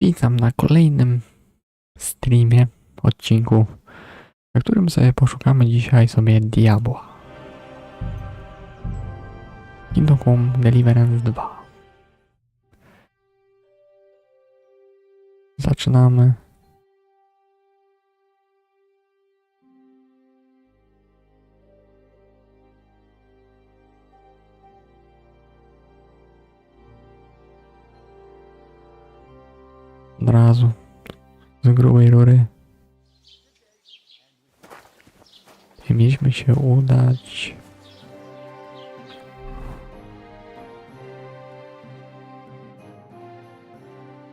Witam na kolejnym streamie, odcinku, na którym sobie poszukamy dzisiaj sobie diabła. Kingdom Deliverance 2. Zaczynamy. Od razu z grubej rury mieliśmy się udać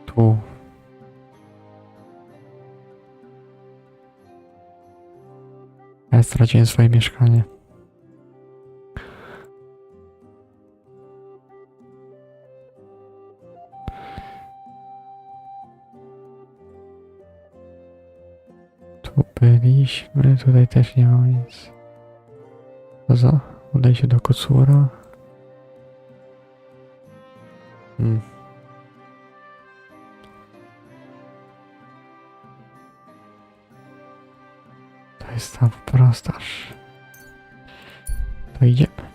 tu. Ja straciłem swoje mieszkanie. Tu byliśmy, tutaj też nie ma nic. Co za? Udaj się do kocura. To jest tam prostaż. To idziemy.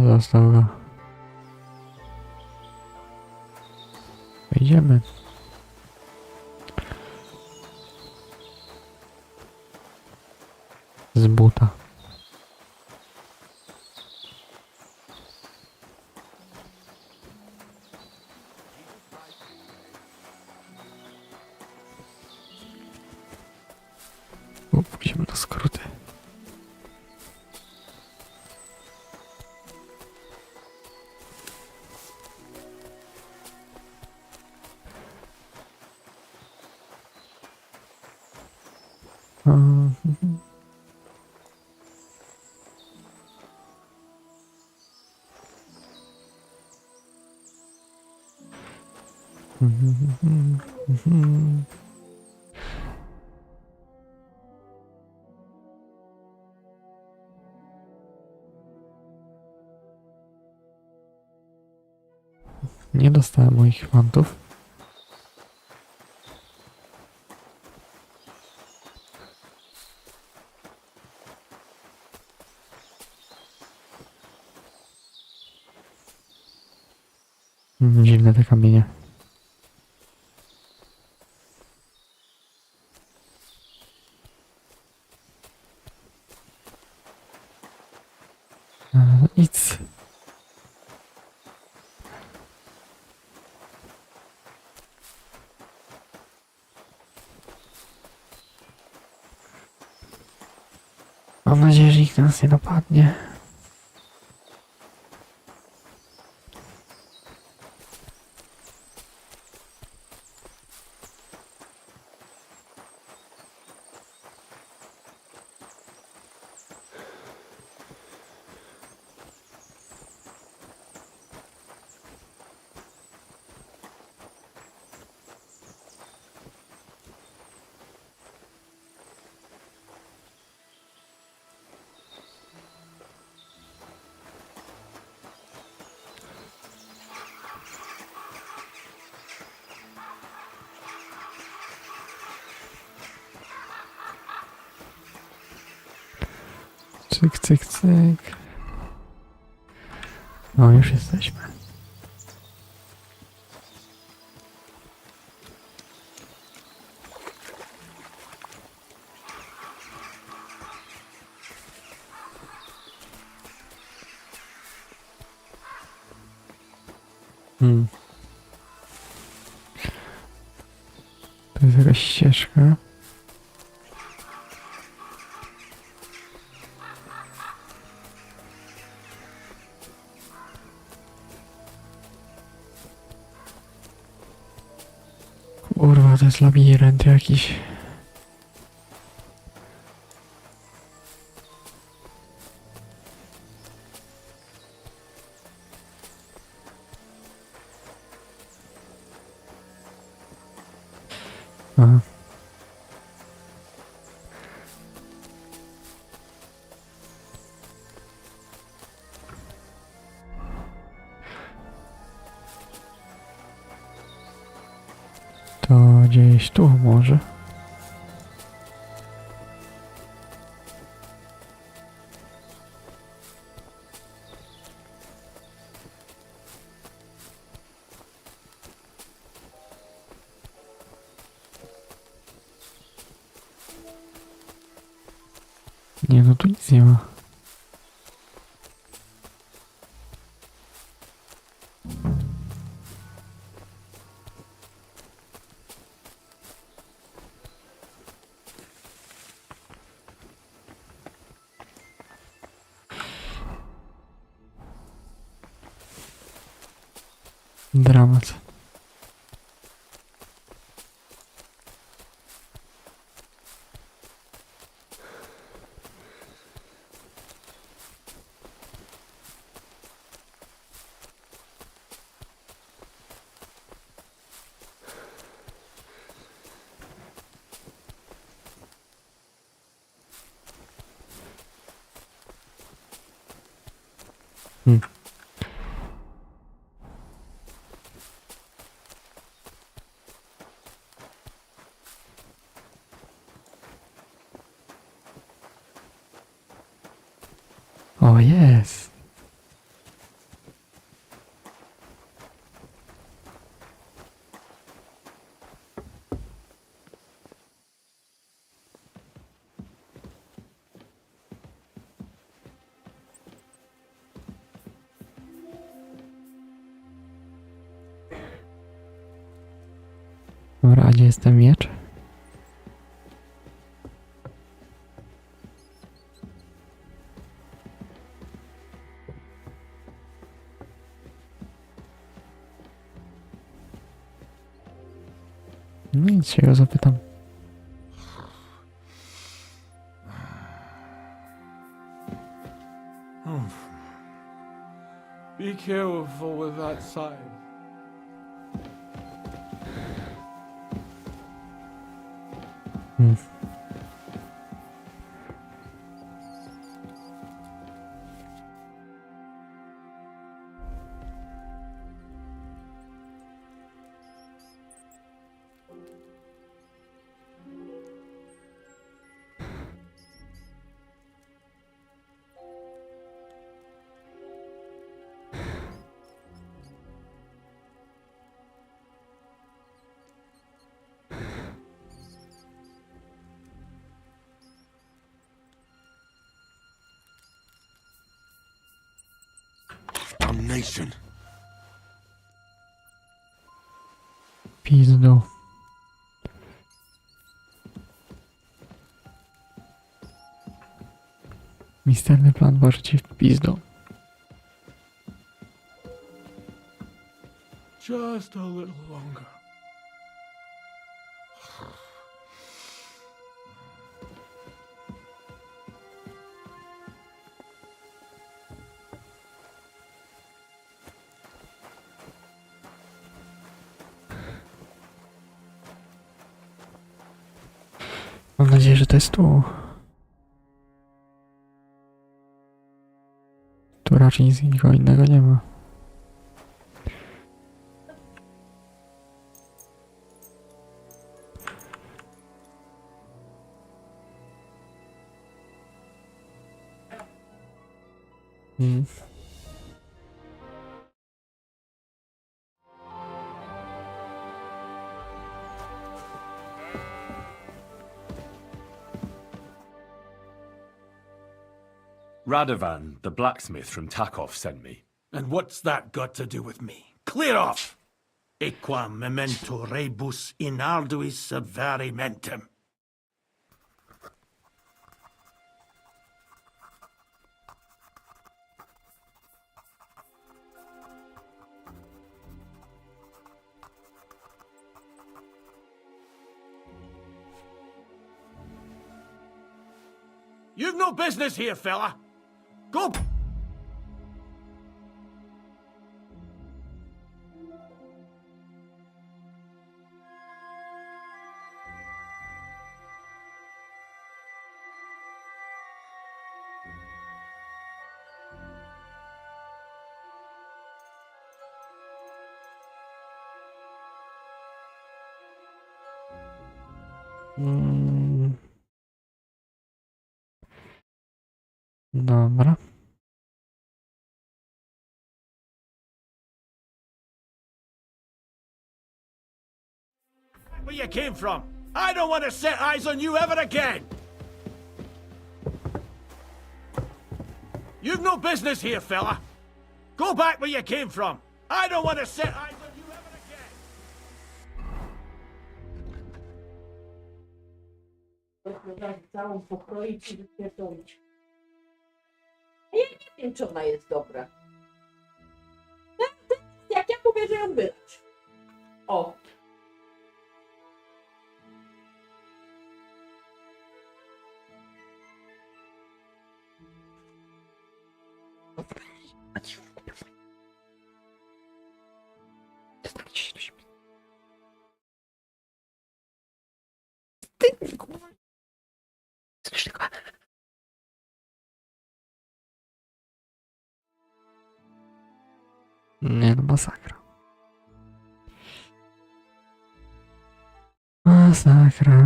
Został go. To idziemy. Z buta. Pójdziemy na skróty. Nie dostałem moich fantów. Dziwne te kamienie. Nic. Mam nadzieję, że nikt nas nie dopadnie. Cyk, cyk, cyk. No, już jesteśmy. To jest jakaś ścieżka. Kurwa, to jest labirynt jakiś. Aha. gdzieś tu może. Nie, no tu nic nie ma. Dramat. O, jest! Dobra, a gdzie jest ten miecz? No nic, się go zapytam. Be careful with that sign. Hmm. Damnation. Pizdu. Misterny plan waży ci w pizdu. Just a little longer. Mam nadzieję, że to jest tu. Tu raczej nic nikogo innego nie ma. Hmm. Radovan, the blacksmith from Takov, sent me. And what's that got to do with me? Clear off! Equam memento rebus in arduis avarimentum. You've no business here, fella. Go! Mm. Dobra. Where you came from? I don't want to set eyes on you ever again! You've no business here, fella. Go back where you came from. I don't want to set eyes on you ever again! Rozwiązać całą pokroić i wypierdolić. A ja nie wiem, czy ona jest dobra. Jak ja mówię, że ją wylać. O. Nie no, masakra. Masakra.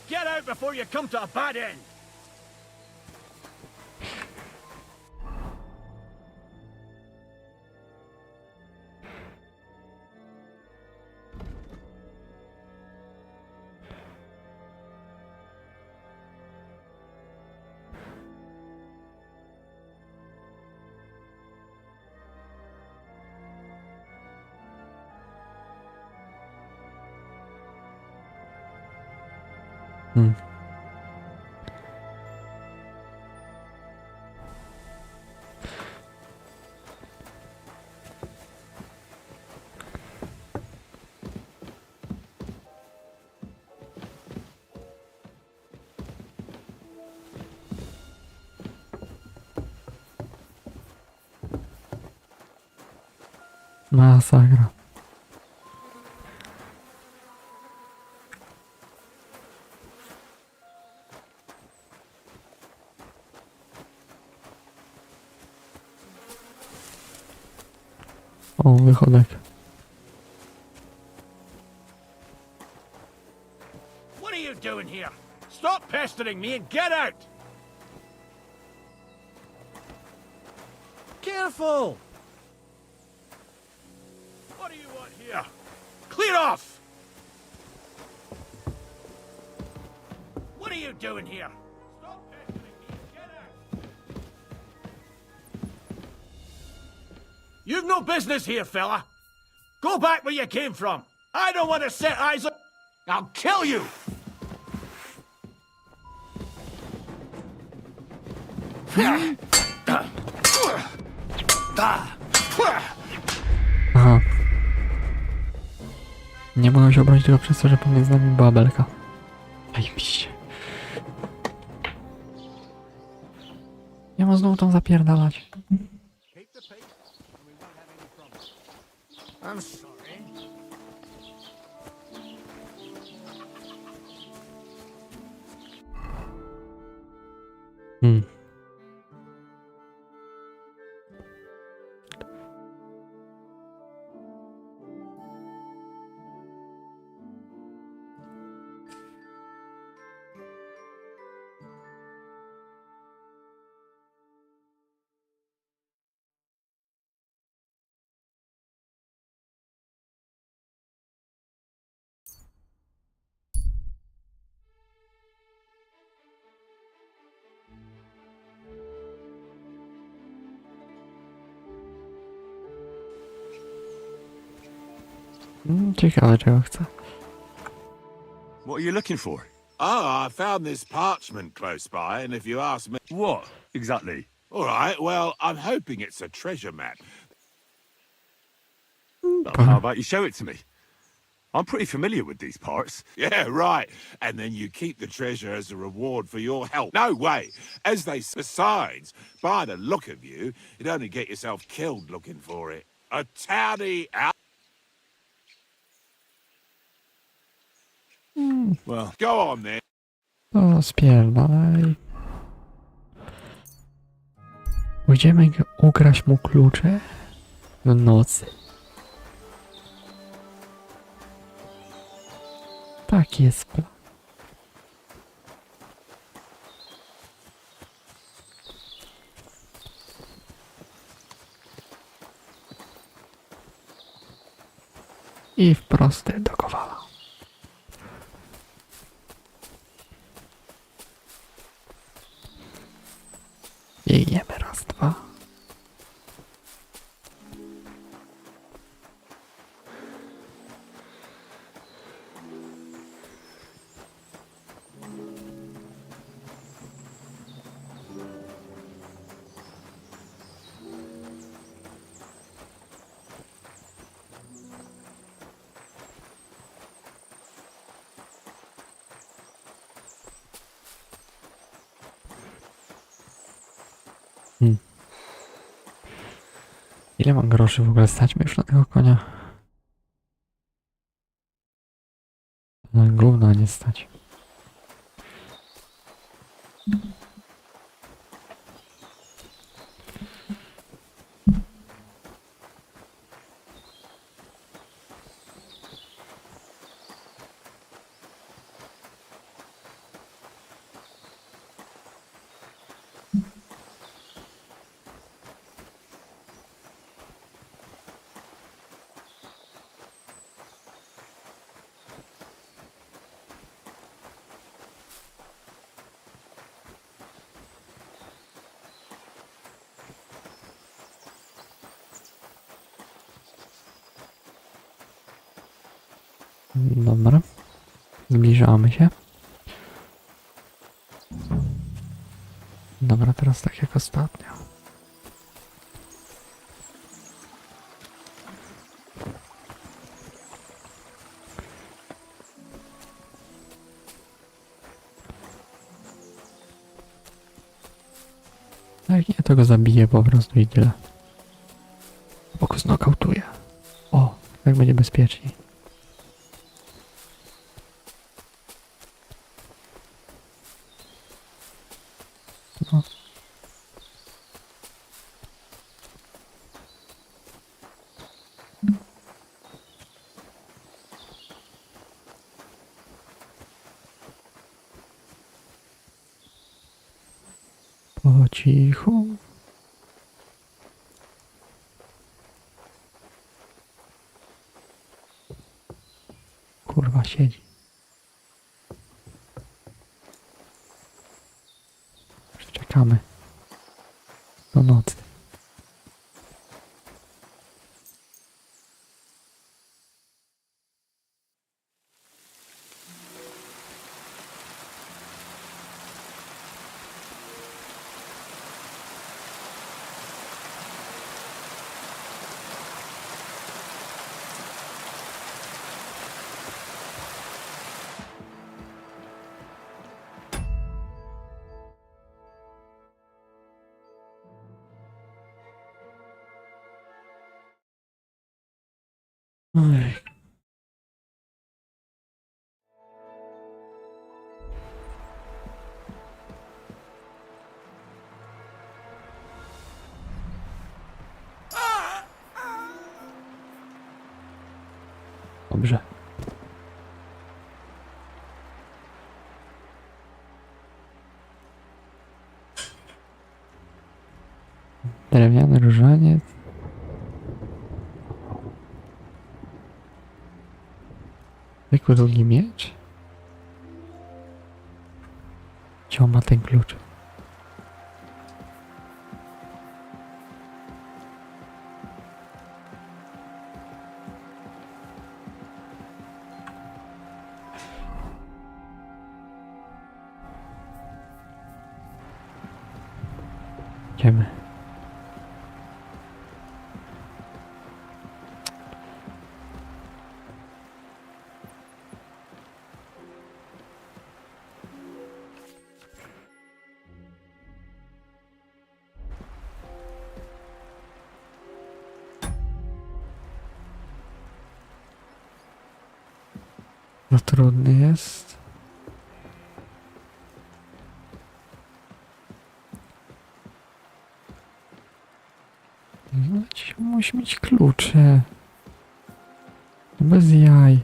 Get out before you come to a bad end! Masakra. O, wychodek. What are you doing here? Stop pestering me and get out! Careful! What do you want here? Clear off! What are you doing here? Stop pestering me and get out! You've no business here, fella. Go back where you came from. I don't want to set eyes on... I'll kill you! Aha. Nie mogę się obronić tylko przez to, że pomiędzy nami była belka. Zajebiście. Nie ma znowu tam zapierdalać. I'm sorry. Ciekawe czego chce. What are you looking for? Oh, I found this parchment close by, and if you ask me... What, exactly? All right, well, I'm hoping it's a treasure map. How about you show it to me? I'm pretty familiar with these parts. Yeah, right. And then you keep the treasure as a reward for your help. No way. As they... Besides, by the look of you, you'd only get yourself killed looking for it. A towny out... Well, go on then. No, spierdalaj. Pójdziemy ukraść mu klucze w nocy. Tak jest plan. I wprost do Kowala. Biegniemy raz, dwa. Ile mam groszy w ogóle? Stać mi już na tego konia? Na gówno nie stać. Dobra. Zbliżamy się. Dobra, teraz tak jak ostatnio. Jak nie, to go zabiję po prostu i tyle. Bo go znokautuję. O, tak będzie bezpieczniej. No. Po cichu. Kurwa siedzi. Czekamy do nocy. Oj. Dobrze. Drewniany różaniec. Zwykły długi miecz. Gdzie on ma ten klucz? Idziemy. Za trudny jest. No, dziś musi mieć klucze. Bez jaj.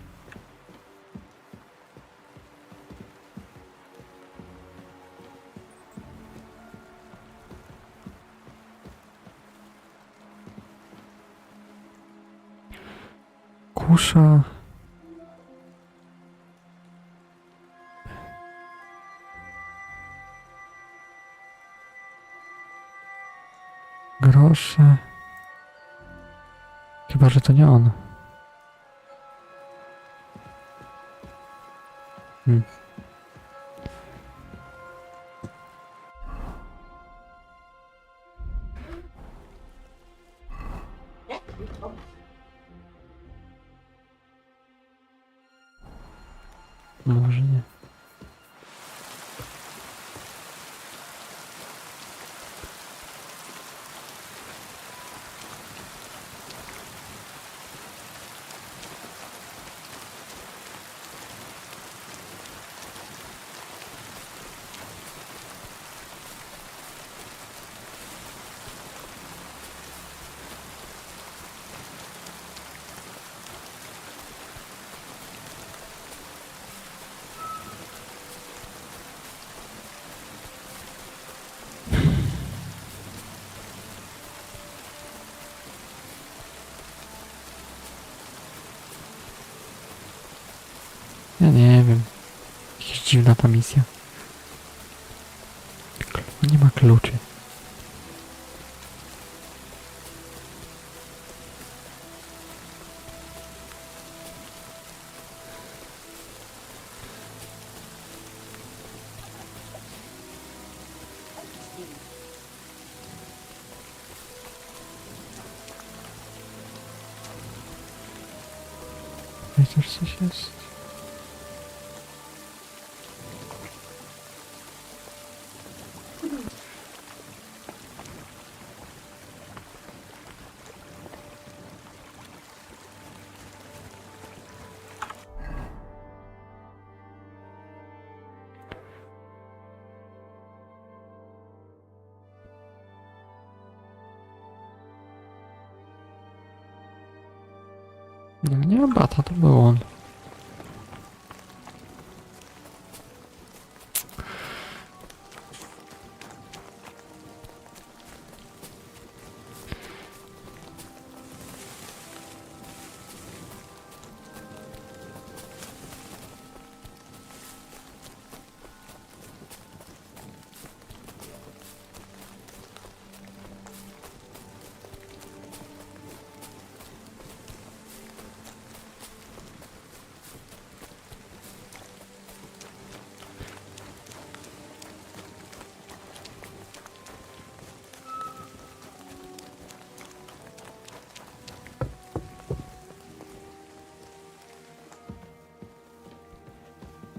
Kusza. Grosze. Chyba, że to nie on. Może nie. Ja nie wiem. Jakaś dziwna ta misja. Nie ma kluczy. Chociaż coś jest. Nie, bata to był on.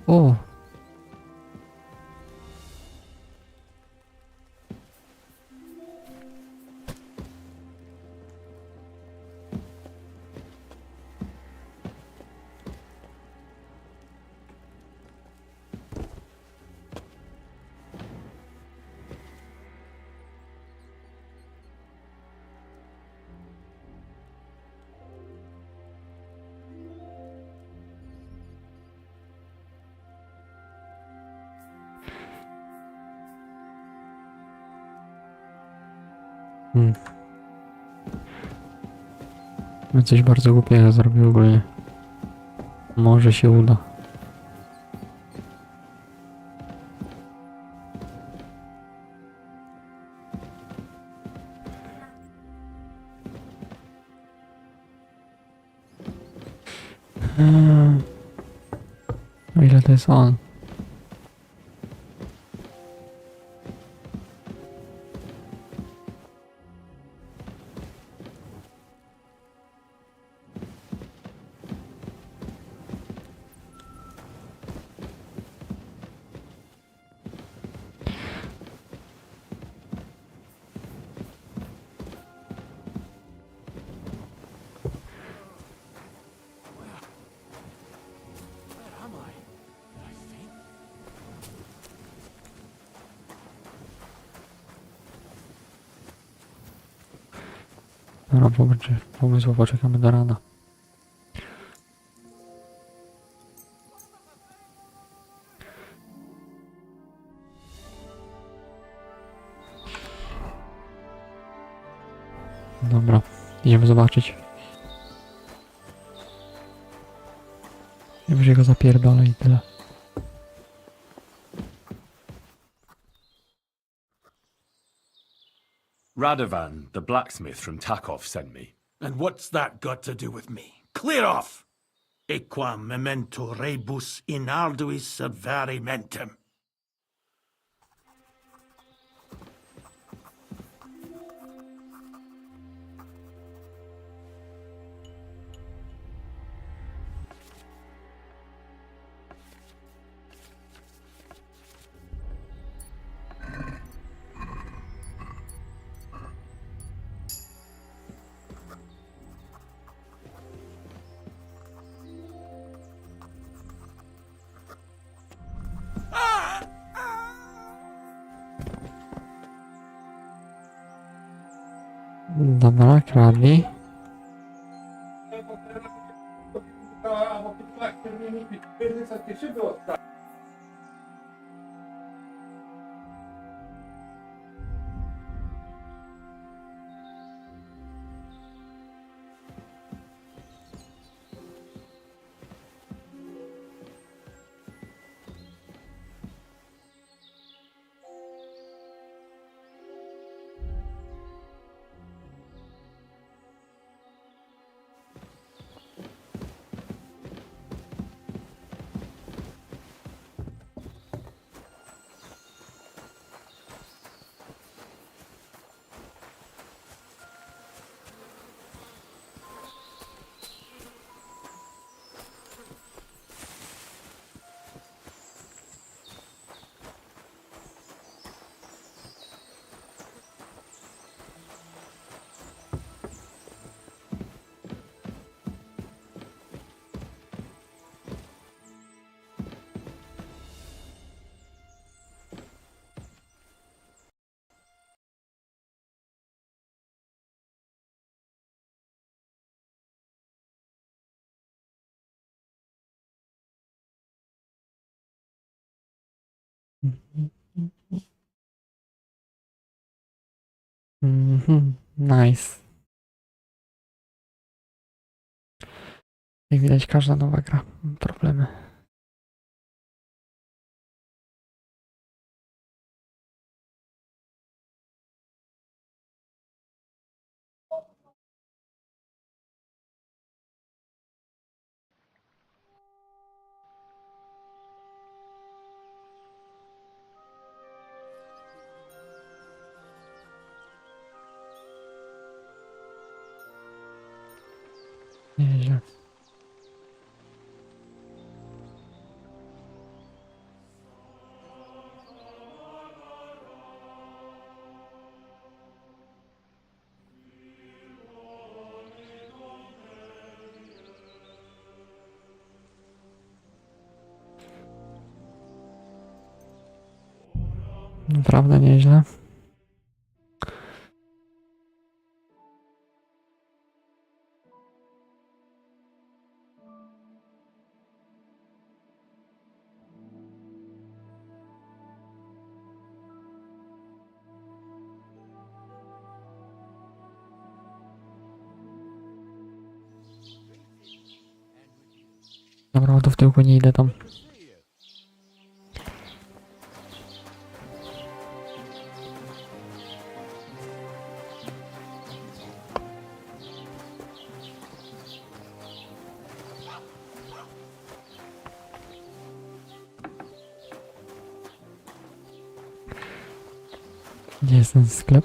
O! No coś bardzo głupiego zrobił ogólnie. Może się uda. O ile to jest on? I'm Dobra, pomysł, poczekamy do rana. Dobra, idziemy zobaczyć. Wiem, że go zapierdolę i tyle. Radovan, the blacksmith from Takov, sent me. And what's that got to do with me? Clear off! Equam memento rebus in arduis adverimentum. Dobra, kradli. Nice. Jak widać, każda nowa gra ma problemy. Nieźle. Naprawdę nieźle. Dobra, to w tyłku nie idę tam. Gdzie jest ten sklep?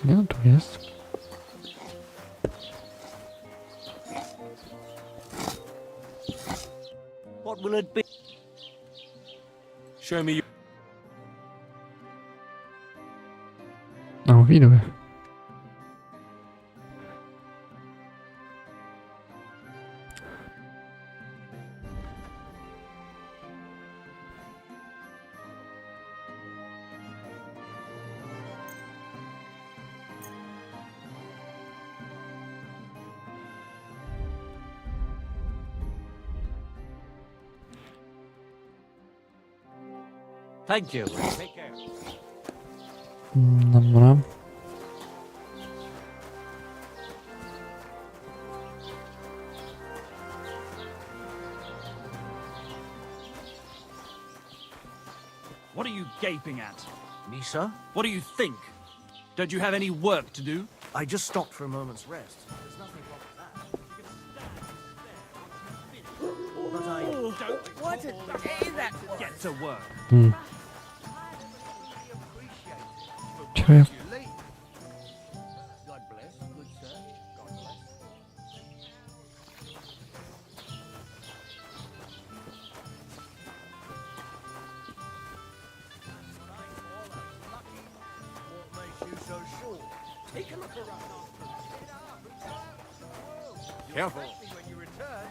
Nie, tu jest. What will it be? Show me. O, widły. Thank you. Take care. Dobra. What are you gaping at? Me, sir? What do you think? Don't you have any work to do? I just stopped for a moment's rest. There's nothing wrong with that. But I don't What a day that was! Get to work. Hmm. Ciekawe, God bless, good sir. God bless. What makes you so sure? Take a look around. Careful. When you return.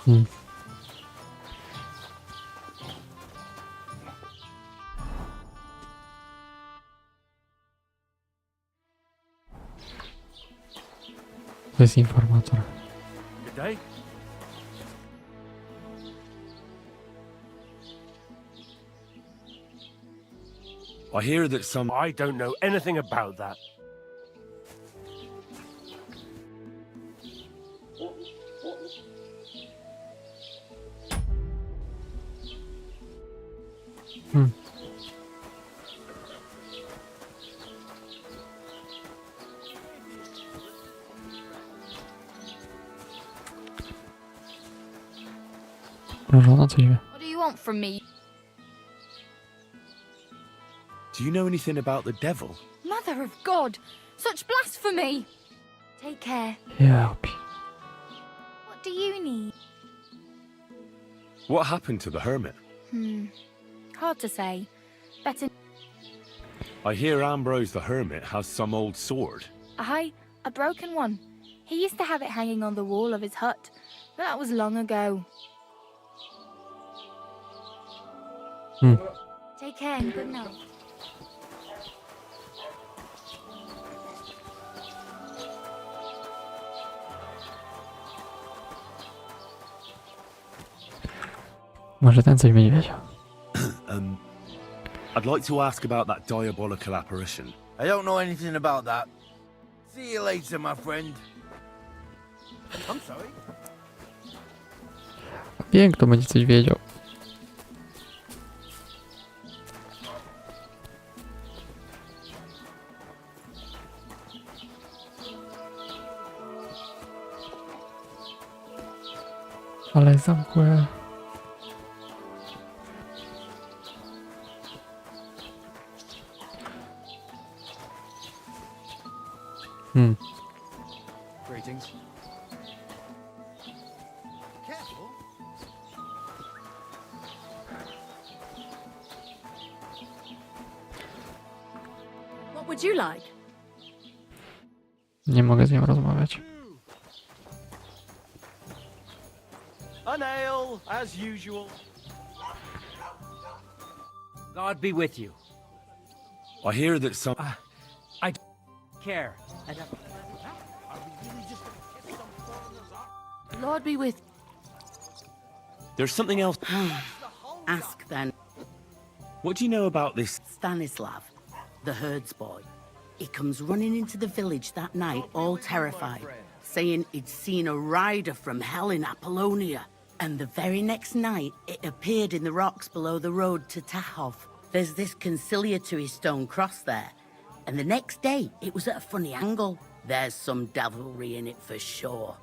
hmm. To jest informator. Good day. I hear that some... I don't know anything about that. Hmm. Może ona coś wie. What do you want from me? Do you know anything about the devil? Mother of God! Such blasphemy! Take care. Jepi. What do you need? What happened to the hermit? Hard to say. Better... I hear Ambrose the hermit has some old sword. Aye, a broken one. He used to have it hanging on the wall of his hut, but that was long ago. Hmm. Take care and good night. Może ten coś będzie wiedział. I'd like to ask about that diabolical apparition. I don't know anything about that. See you later, my friend. I'm sorry. Wiem, kto będzie coś wiedział. Ale zamkłe. Greetings. Careful. What would you like? Nie mogę z nią rozmawiać. An ale, as usual. God be with you. I hear that some... Care. Lord be with... There's something else. Ask then. What do you know about this? Stanislav, the herds boy. He comes running into the village that night, all terrified, saying he'd seen a rider from hell in Apollonia. And the very next night, it appeared in the rocks below the road to Tahov. There's this conciliatory stone cross there. And the next day, it was at a funny angle. There's some devilry in it for sure.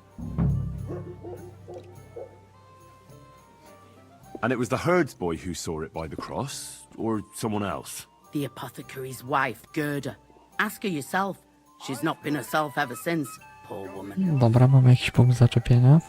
And it was the herds boy who saw it by the cross, or someone else? The apothecary's wife, Gerda. Ask her yourself. She's not been herself ever since, poor woman. Dobra, mamy jakiś punkt zaczepienia.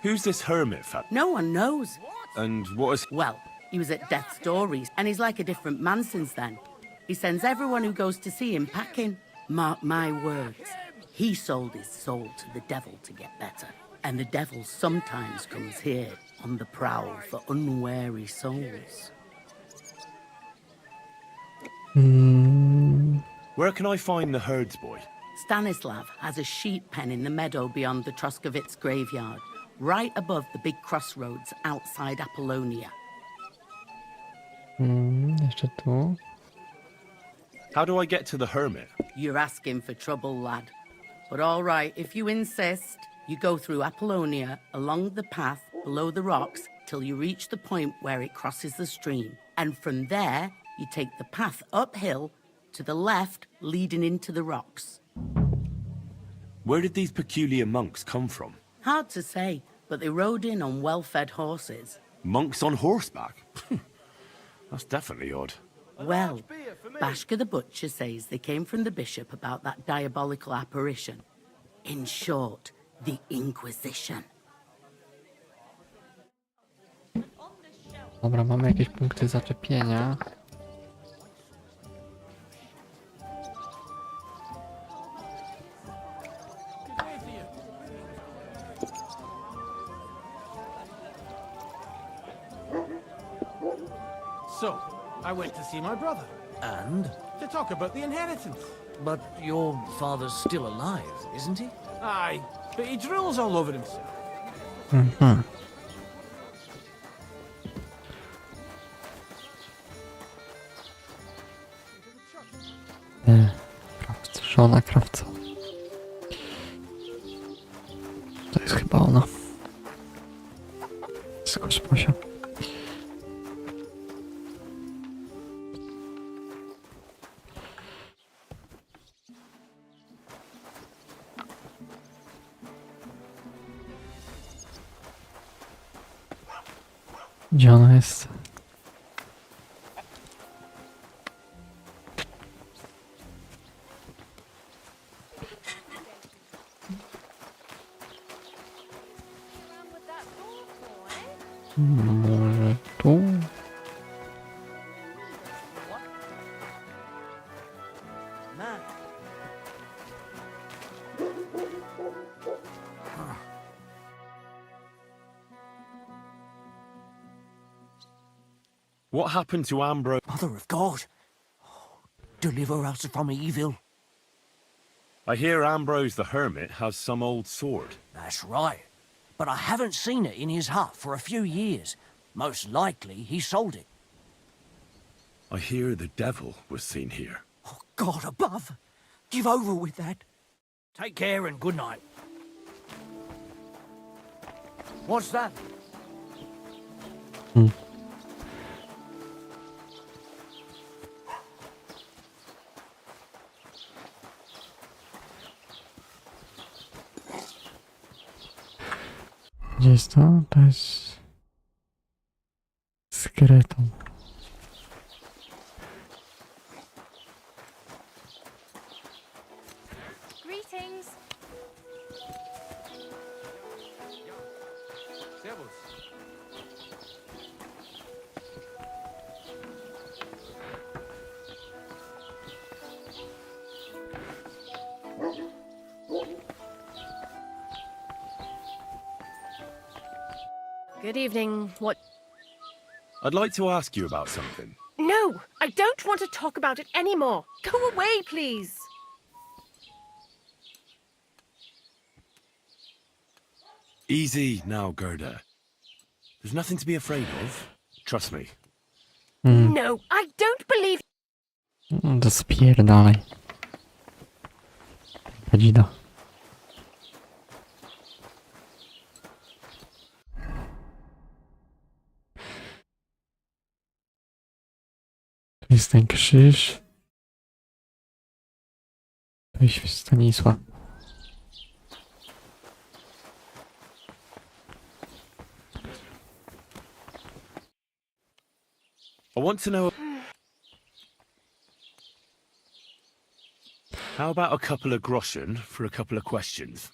Who's this hermit fella? No one knows. And what is... Well, he was at death's door, and he's like a different man since then. He sends everyone who goes to see him packing. Mark my words. He sold his soul to the devil to get better. And the devil sometimes comes here on the prowl for unwary souls. Hmm. Where can I find the herds boy? Stanislav has a sheep pen in the meadow beyond the Troskowitz graveyard, right above the big crossroads outside Apollonia. Jeszcze tu. How do I get to the hermit? You're asking for trouble, lad. But all right, if you insist, you go through Apollonia along the path below the rocks till you reach the point where it crosses the stream. And from there, you take the path uphill to the left, leading into the rocks. Where did these peculiar monks come from? Hard to say, but they rode in on well-fed horses. Monks on horseback? That's definitely odd. Well, Bashka the Butcher says they came from the bishop about that diabolical apparition. In short, the Inquisition. Dobra, mamy jakieś punkty zaczepienia. So, I went to see my brother And? to talk about the inheritance. But your father's still alive, isn't he? Aye, but he drools all over himself. Krawca, żona krawca. To jest chyba ona. Z kosmosia. Gdzie ona jest? Może tu? What happened to Ambrose? Mother of God! Deliver us from evil. I hear Ambrose the hermit has some old sword. That's right. But I haven't seen it in his hut for a few years. Most likely he sold it. I hear the devil was seen here. Oh, God above! Give over with that. Take care and good night. What's that? Gdzie jest to? To jest... z Kretą. Greetings. Good evening. What? I'd like to ask you about something. No, I don't want to talk about it anymore. Go away, please. Easy now, Gerda. There's nothing to be afraid of. Trust me. No, I don't believe... To spierdalaj. Padzida. Tu jest ten krzyż. Tu jest Stanisław. I want to know... How about a couple of groschen for a couple of questions?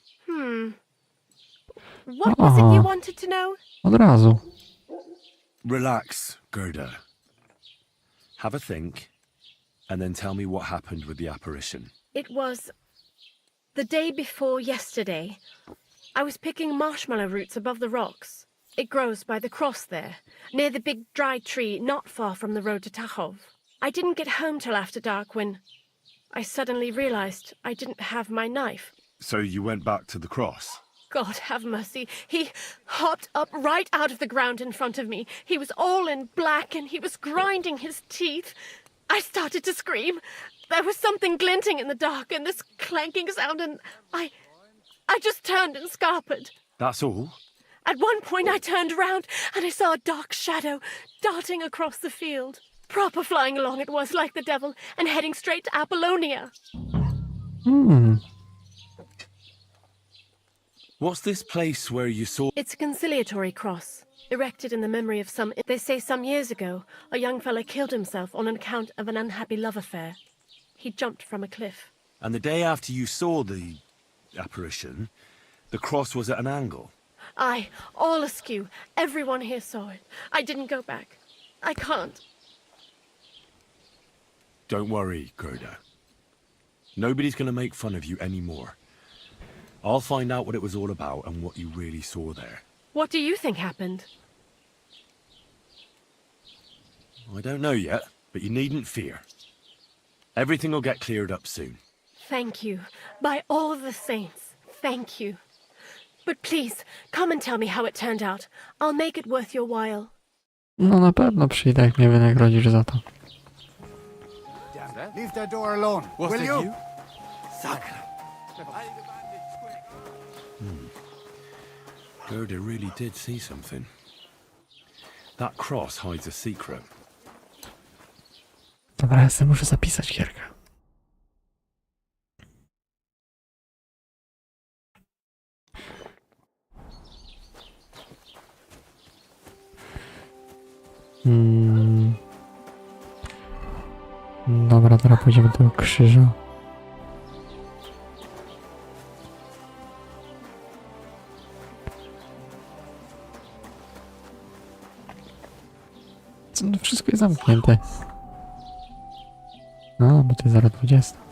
What was it you wanted to know? Od razu. Relax, Gerda. Have a think, and then tell me what happened with the apparition. It was the day before yesterday. I was picking marshmallow roots above the rocks. It grows by the cross there, near the big dry tree not far from the road to Tachov. I didn't get home till after dark when I suddenly realized I didn't have my knife. So you went back to the cross? God have mercy. He hopped up right out of the ground in front of me. He was all in black and he was grinding his teeth. I started to scream. There was something glinting in the dark and this clanking sound, and I just turned and scarpered. That's all? At one point I turned around and I saw a dark shadow darting across the field. Proper flying along it was, like the devil, and heading straight to Apollonia. What's this place where you saw... It's a conciliatory cross, erected in the memory of some... They say some years ago, a young fellow killed himself on account of an unhappy love affair. He jumped from a cliff. And the day after you saw the apparition, the cross was at an angle? Aye, all askew. Everyone here saw it. I didn't go back. I can't. Don't worry, Gerda. Nobody's going to make fun of you anymore. I'll find out what it was all about and what you really saw there. What do you think happened? I don't know yet, but you needn't fear. Everything will get cleared up soon. Thank you. By all of the saints, thank you. But please, come and tell me how it turned out. I'll make it worth your while. No na pewno przyjdę, jak mnie wynagrodzisz za to. Leave that door alone, will you? Gerda really did see something. That cross hides a secret. Dobra, ja sobie muszę zapisać gierkę. Dobra, teraz pójdziemy do krzyża. No, wszystko jest zamknięte. A, bo to jest zaraz 20.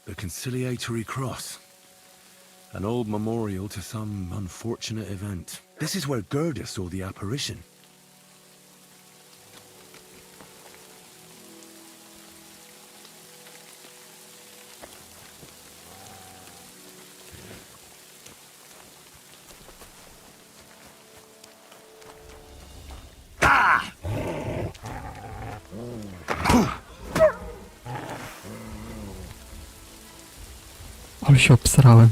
The conciliatory cross. An old memorial to some unfortunate event. This is where Gerda saw the apparition. Ale się obsrałem.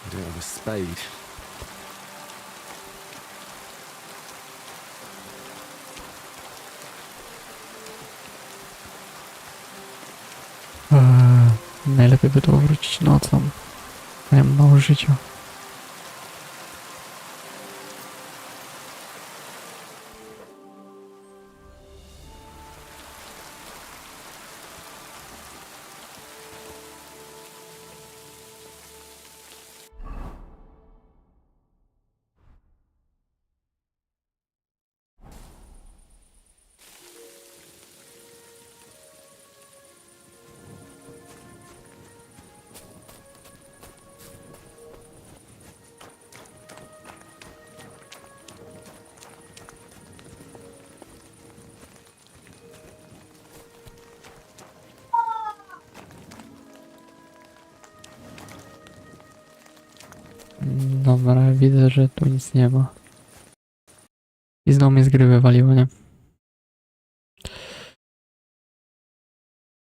I don't have a spade. Najlepiej by było wrócić nocą. Miałem mało życia. Dobra, widzę, że tu nic nie ma. I znowu mnie z gry wywaliło, nie?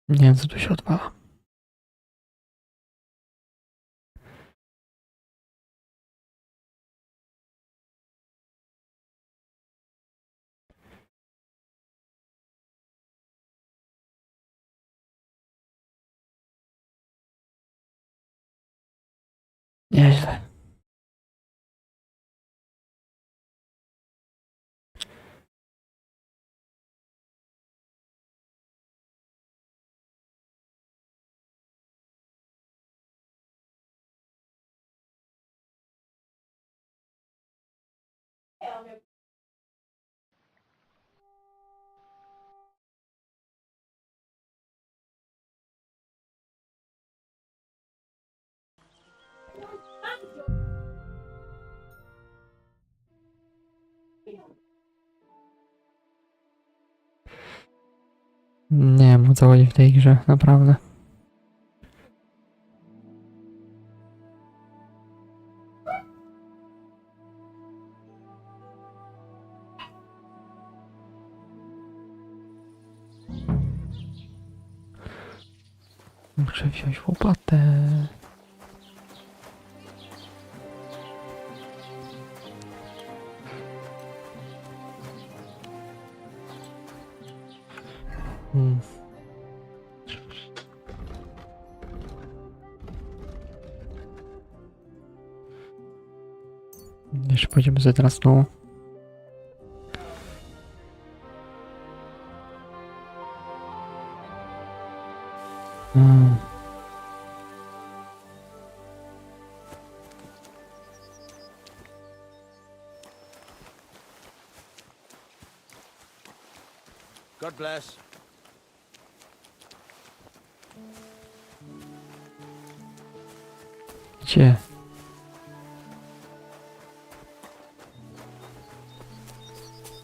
Nie wiem, co tu się odwala. Nieźle. Nie wiem, o co chodzi w tej grze, naprawdę. Muszę wziąć łopatę. Jeszcze pójdziemy sobie teraz znowu. God bless. Gdzie?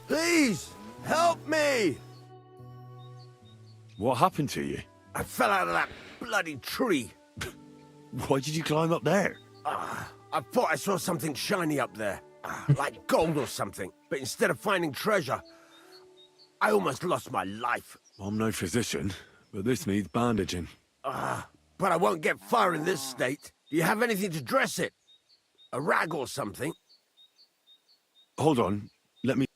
Please, help me! What happened to you? I fell out of that bloody tree. Why did you climb up there? I thought I saw something shiny up there, like gold or something. But instead of finding treasure, I almost lost my life. I'm no physician, but this needs bandaging. But I won't get far in this state. Do you have anything to dress it? A rag or something? Hold on, let me...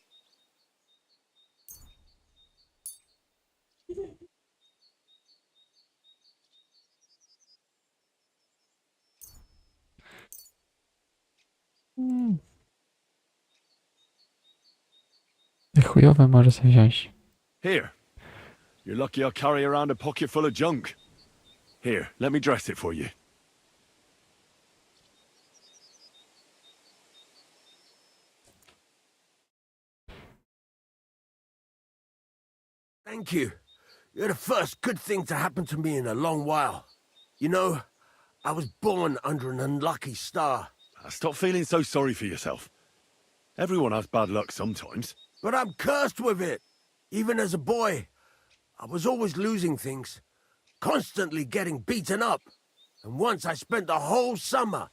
Te chujowe może sobie wziąć. Here. You're lucky I carry around a pocket full of junk. Here, let me dress it for you. Thank you. You're the first good thing to happen to me in a long while. You know, I was born under an unlucky star. Stop feeling so sorry for yourself. Everyone has bad luck sometimes. But I'm cursed with it. Even as a boy, I was always losing things. Constantly getting beaten up. And once I spent the whole summer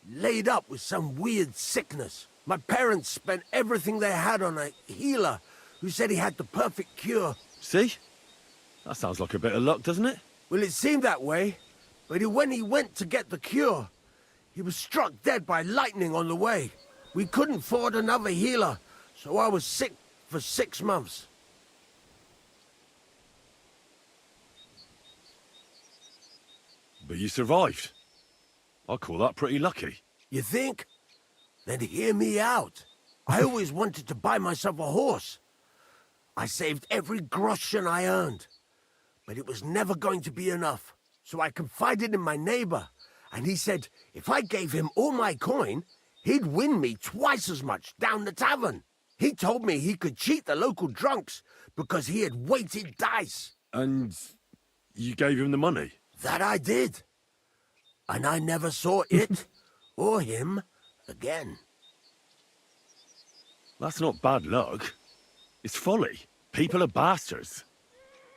laid up with some weird sickness. My parents spent everything they had on a healer who said he had the perfect cure. See? That sounds like a bit of luck, doesn't it? Well, it seemed that way. But when he went to get the cure, He was struck dead by lightning on the way. We couldn't afford another healer, so I was sick for 6 months. But you survived. I call that pretty lucky. You think? Then hear me out. I always wanted to buy myself a horse. I saved every groschen I earned. But it was never going to be enough. So I confided in my neighbor, and he said if I gave him all my coin, he'd win me twice as much down the tavern. He told me he could cheat the local drunks because he had weighted dice. And you gave him the money? That I did. And I never saw it or him again. That's not bad luck. It's folly. People are bastards.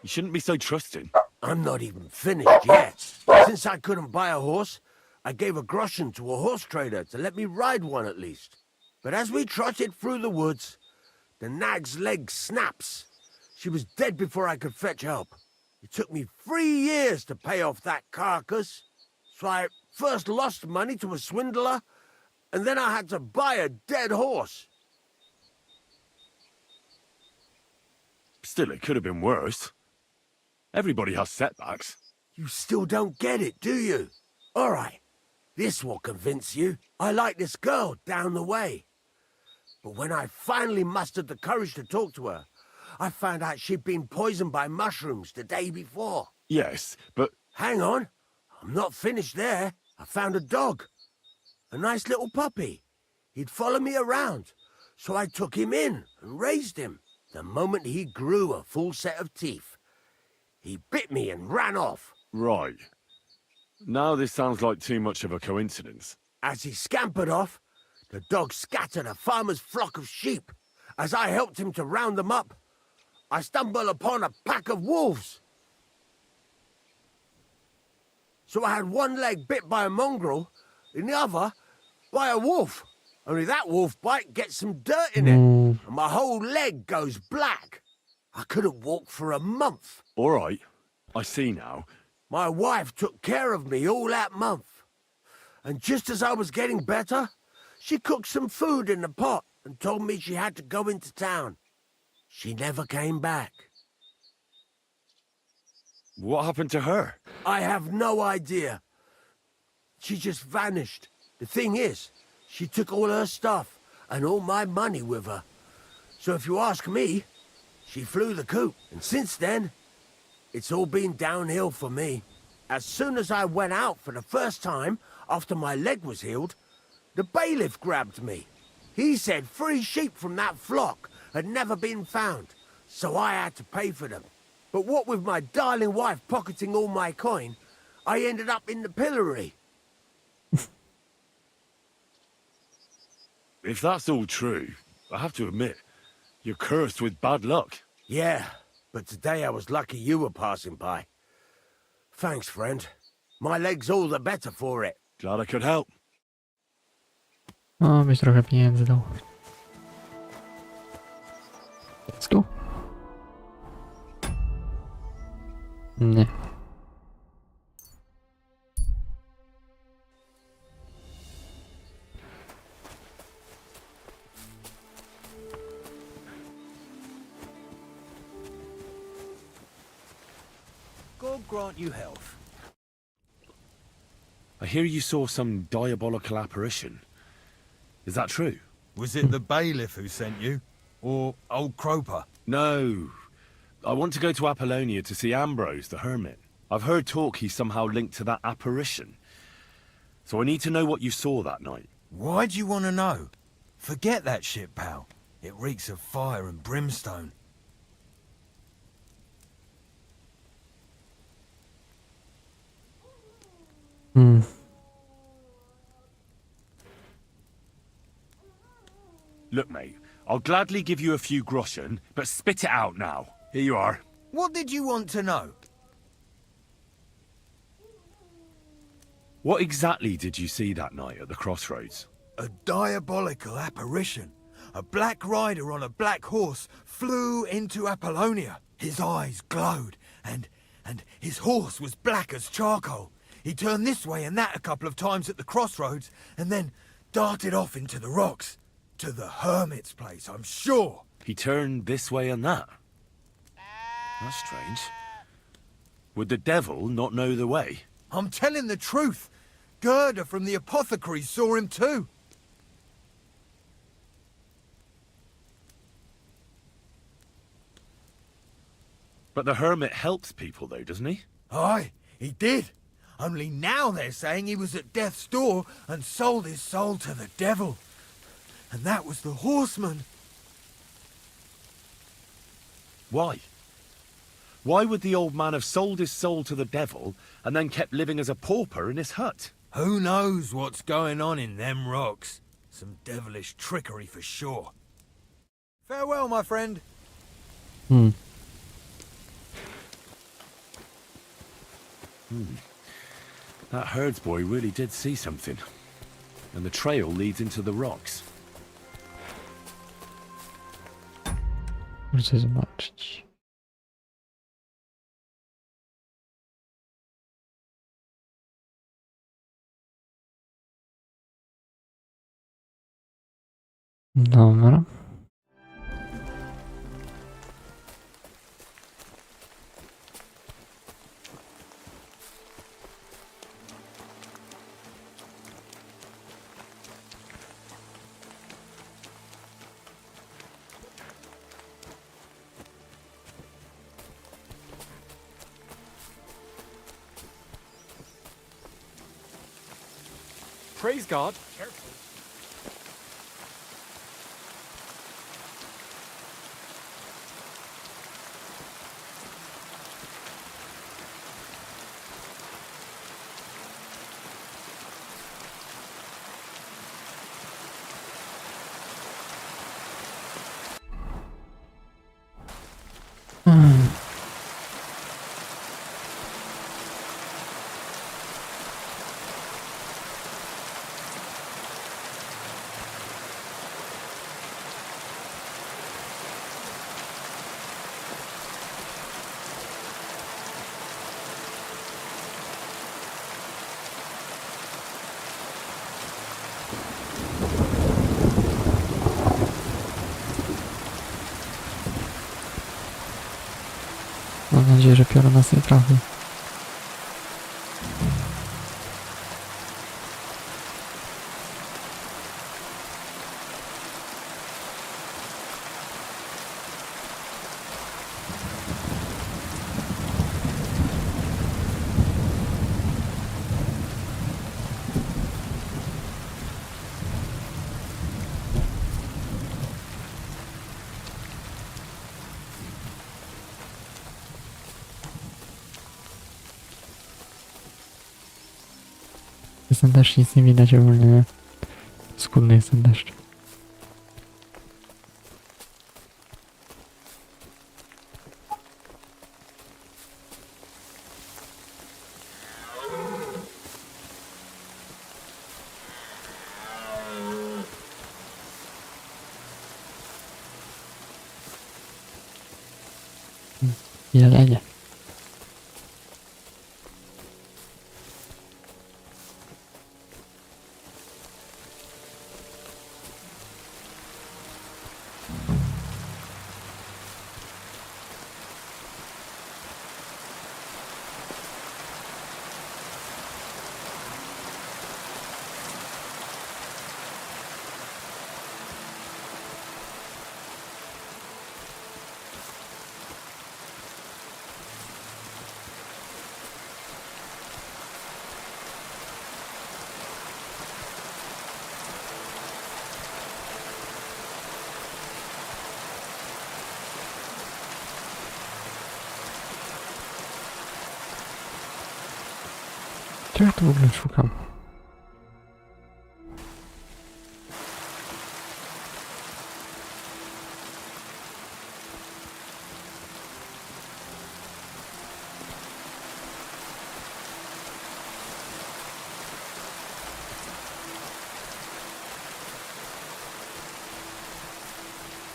You shouldn't be so trusting. I'm not even finished yet. Since I couldn't buy a horse, I gave a groschen to a horse trader to let me ride one at least. But as we trotted through the woods, the nag's leg snaps. She was dead before I could fetch help. It took me 3 years to pay off that carcass. So I first lost money to a swindler, and then I had to buy a dead horse. Still, it could have been worse. Everybody has setbacks. You still don't get it, do you? All right, this will convince you. I like this girl down the way. But when I finally mustered the courage to talk to her, I found out she'd been poisoned by mushrooms the day before. Yes, but... Hang on. I'm not finished there. I found a dog. A nice little puppy. He'd follow me around, so I took him in and raised him. The moment he grew a full set of teeth, he bit me and ran off. Right. Now this sounds like too much of a coincidence. As he scampered off, the dog scattered a farmer's flock of sheep. As I helped him to round them up, I stumbled upon a pack of wolves. So I had one leg bit by a mongrel, and the other by a wolf. Only that wolf bite gets some dirt in it, and my whole leg goes black. I couldn't walk for a month. All right, I see now. My wife took care of me all that month. And just as I was getting better, she cooked some food in the pot and told me she had to go into town. She never came back. What happened to her? I have no idea. She just vanished. The thing is, she took all her stuff and all my money with her. So if you ask me, she flew the coop. And since then, it's all been downhill for me. As soon as I went out for the first time after my leg was healed, the bailiff grabbed me. He said 3 sheep from that flock had never been found, so I had to pay for them. But what with my darling wife pocketing all my coin, I ended up in the pillory. If that's all true, I have to admit, you're cursed with bad luck. Yeah, but today I was lucky you were passing by. Thanks, friend. My leg's all the better for it. Glad I could help. O, byś trochę pieniędzy dał. Jest tu? Nie. God grant you health. I hear you saw some diabolical apparition. Is that true? Was it the bailiff who sent you? Or old Croper? No. I want to go to Apollonia to see Ambrose, the hermit. I've heard talk he's somehow linked to that apparition. So I need to know what you saw that night. Why do you want to know? Forget that shit, pal. It reeks of fire and brimstone. Look, mate, I'll gladly give you a few groschen, but spit it out now. Here you are. What did you want to know? What exactly did you see that night at the crossroads? A diabolical apparition. A black rider on a black horse flew into Apollonia. His eyes glowed, and his horse was black as charcoal. He turned this way and that a couple of times at the crossroads, and then darted off into the rocks. To the hermit's place, I'm sure. He turned this way and that. That's strange. Would the devil not know the way? I'm telling the truth. Gerda from the apothecary saw him too. But the hermit helps people though, doesn't he? Aye, he did. Only now they're saying he was at death's door and sold his soul to the devil. And that was the horseman. Why? Why would the old man have sold his soul to the devil and then kept living as a pauper in his hut? Who knows what's going on in them rocks? Some devilish trickery for sure. Farewell, my friend. That herdsboy really did see something. And the trail leads into the rocks. Muszę zobaczyć. Dobra. Praise God. Mam nadzieję, że piorun nas nie trafi. Jest ten deszcz, nic nie widać ogólnie, nie? Skudny jest ten deszcz. Jelenie. Czego ja tu w ogóle szukam?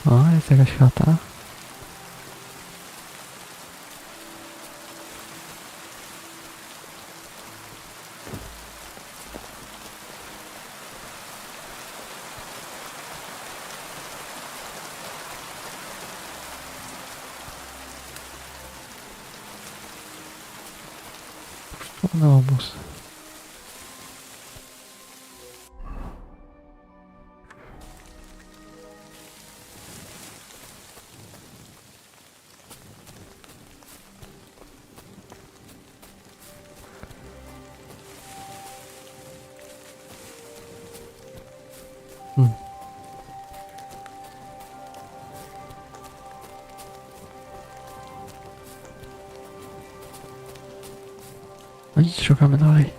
O, jest jakaś chata. No obóz. No i szukamy dalej.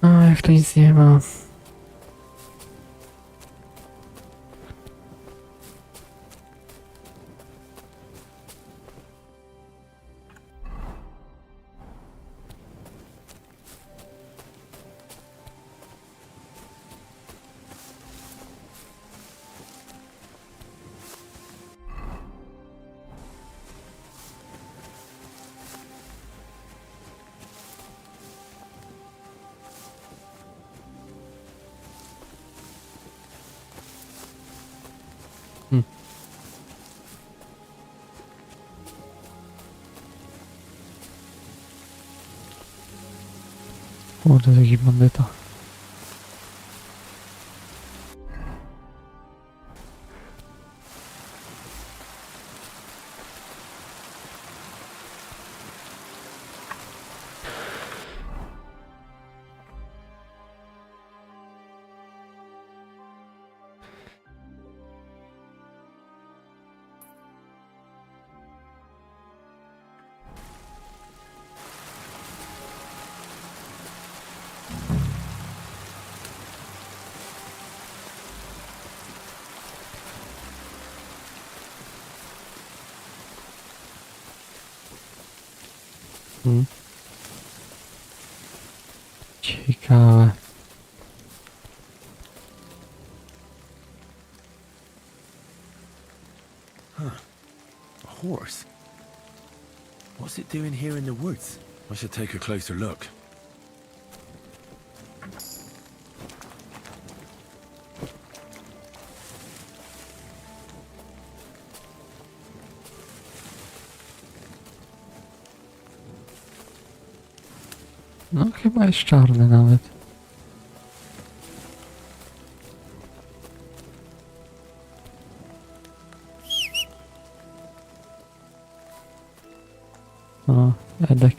A jak to nic nie ma. O, to jest jakiś bandyta. Ciekawe. A horse? What's it doing here in the woods? I should take a closer look. No chyba jest czarny nawet. O, Edek.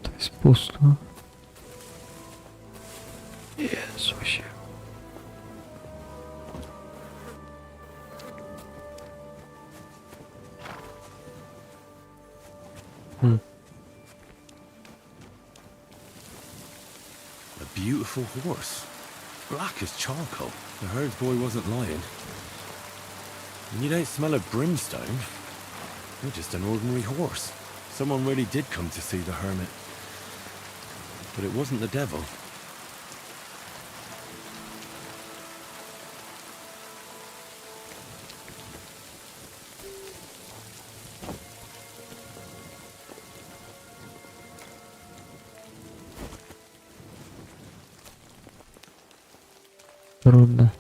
To jest pusto. Jezusie. A beautiful horse. Black as charcoal. The herd boy wasn't lying. And you don't smell of brimstone. You're just an ordinary horse. Someone really did come to see the hermit. But it wasn't the devil. Trudne.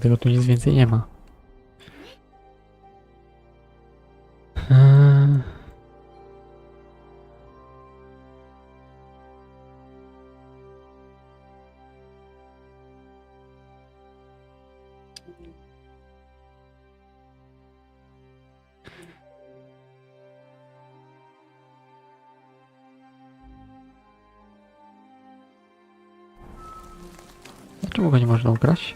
dlatego tu nic więcej nie ma. Dlaczego go nie można ugrać?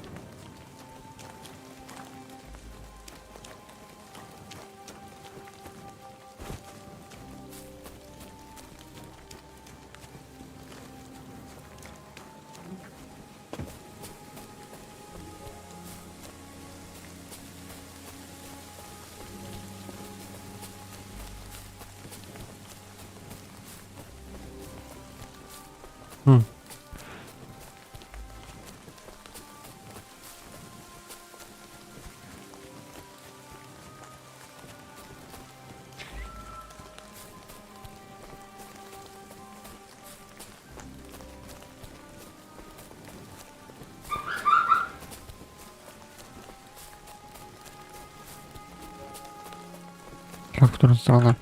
A w którą stronę?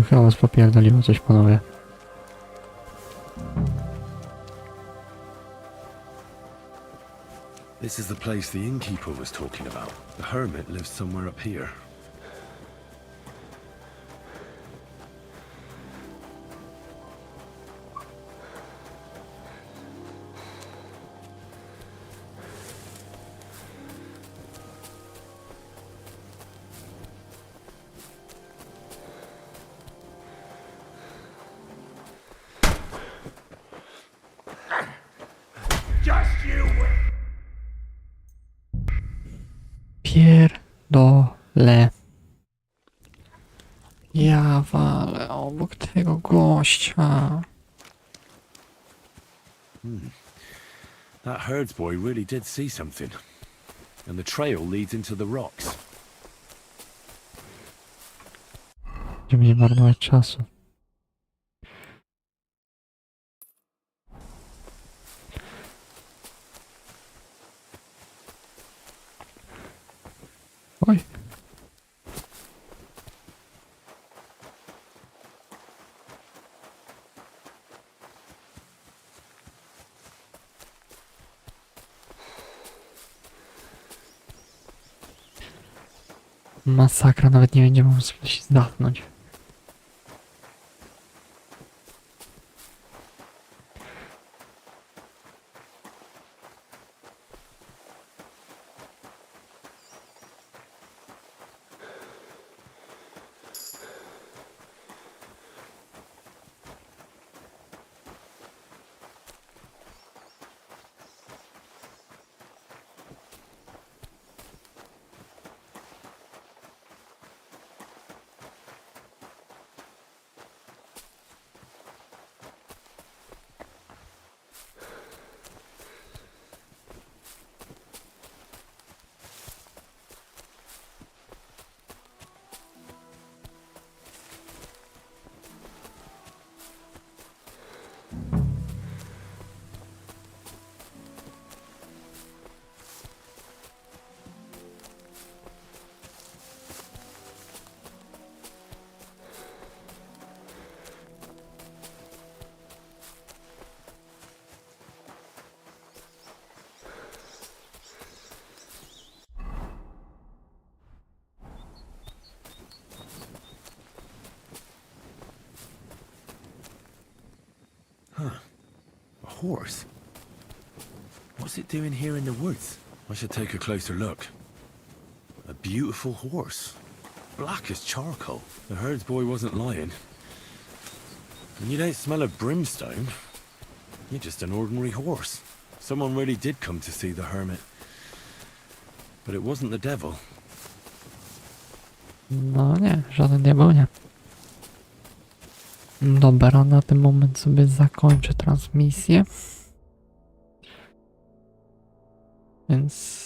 Chyba was popierdoliło coś, panowie. This is the place the innkeeper was talking about. The hermit lives somewhere up here. Pierdolę. Ja walę obok tego gościa. That herds boy really did see something. And the trail leads into the rocks. Będziemy nie marnować czasu. Oj. Masakra, nawet nie będziemy mógł się zdechnąć. A horse? What's it doing here in the woods? I should take a closer look. A beautiful horse. Black as charcoal. The herds boy wasn't lying. And you don't smell of brimstone. You're just an ordinary horse. Someone really did come to see the hermit. But it wasn't the devil. No nie, żaden diabeł nie. Dobra, na ten moment sobie zakończę transmisję. Więc